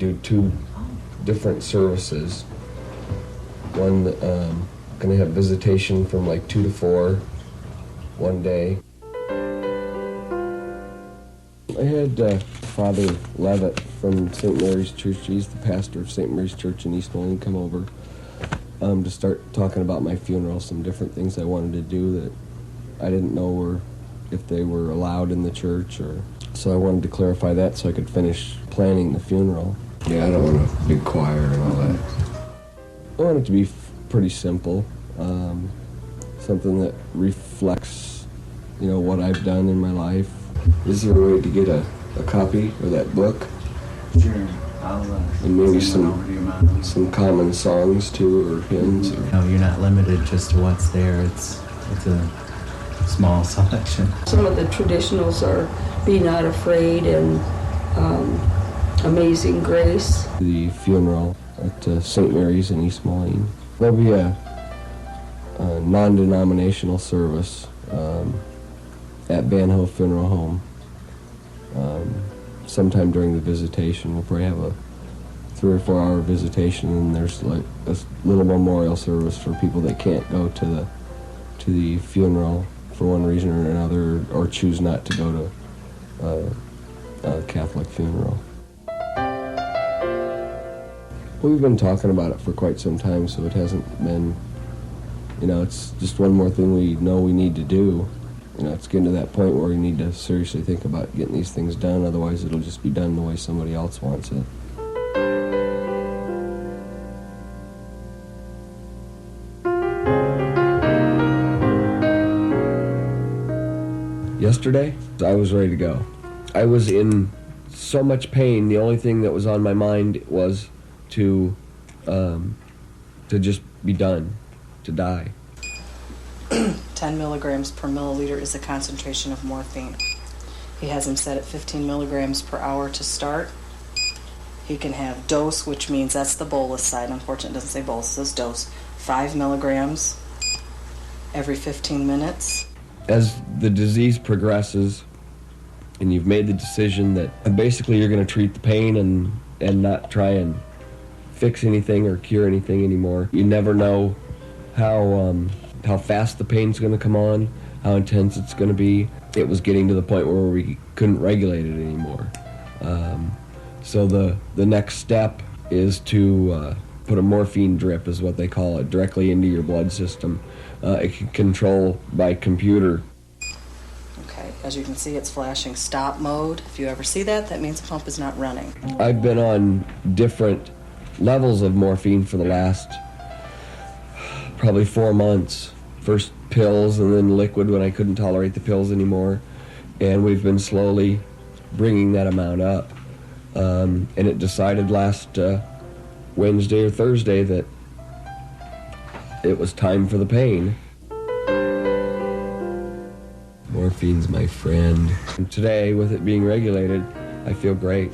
do 2 different services. One, gonna have visitation from like 2 to 4 one day. I had Father Levitt from St. Mary's Church. He's the pastor of St. Mary's Church in East Moline come over to start talking about my funeral, some different things I wanted to do that I didn't know if they were allowed in the church, or so I wanted to clarify that so I could finish planning the funeral. Yeah, I don't want a big choir and all that. I want it to be pretty simple, something that reflects, what I've done in my life. Is there a way to get a copy of that book? Sure. And maybe some common songs too, or hymns. No, you're not limited just to what's there. It's a small selection. Some of the traditionals are Be Not Afraid and Amazing Grace. The funeral at St. Mary's in East Moline. There'll be a non-denominational service at Banho Funeral Home. Sometime during the visitation, we'll probably have a 3 or 4 hour visitation, and there's like a little memorial service for people that can't go to the funeral for one reason or another, or choose not to go to a Catholic funeral. We've been talking about it for quite some time, so it hasn't been, it's just one more thing we know we need to do. It's getting to that point where we need to seriously think about getting these things done, otherwise it'll just be done the way somebody else wants it. Yesterday, I was ready to go. I was in so much pain, the only thing that was on my mind was to just be done, to die. 10 milligrams per milliliter is the concentration of morphine. He has him set at 15 milligrams per hour to start. He can have dose, which means that's the bolus side. Unfortunately, it doesn't say bolus, it says dose. 5 milligrams every 15 minutes. As the disease progresses, and you've made the decision that basically you're going to treat the pain and not try and fix anything or cure anything anymore. You never know how fast the pain's going to come on, how intense it's going to be. It was getting to the point where we couldn't regulate it anymore. So the next step is to put a morphine drip, is what they call it, directly into your blood system. It can control by computer. Okay, as you can see, it's flashing stop mode. If you ever see that, that means the pump is not running. I've been on different levels of morphine for the last probably 4 months. First pills and then liquid when I couldn't tolerate the pills anymore. And we've been slowly bringing that amount up. And it decided last Wednesday or Thursday that it was time for the pain. Morphine's my friend. And today, with it being regulated, I feel great.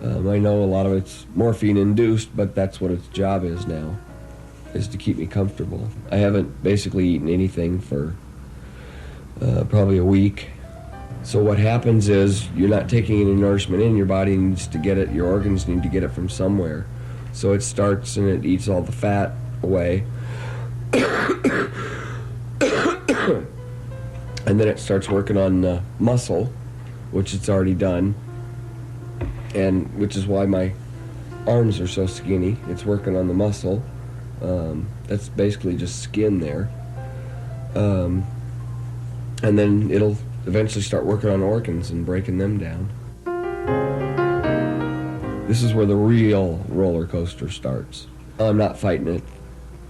I know a lot of it's morphine induced, but that's what its job is now, is to keep me comfortable. I haven't basically eaten anything for probably a week. So what happens is you're not taking any nourishment in, your body needs to get it, your organs need to get it from somewhere. So it starts and it eats all the fat away. And then it starts working on muscle, which it's already done, and which is why my arms are so skinny. It's working on the muscle. That's basically just skin there. And then it'll eventually start working on organs and breaking them down. This is where the real roller coaster starts. I'm not fighting it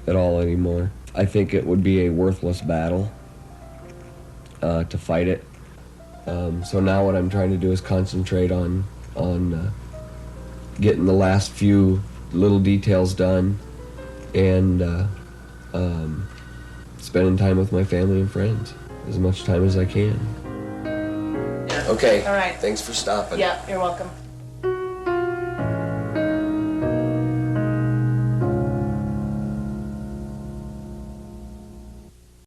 at all anymore. I think it would be a worthless battle to fight it. So now what I'm trying to do is concentrate on getting the last few little details done and spending time with my family and friends, as much time as I can. Yeah. Okay. All right. Thanks for stopping. Yeah, you're welcome.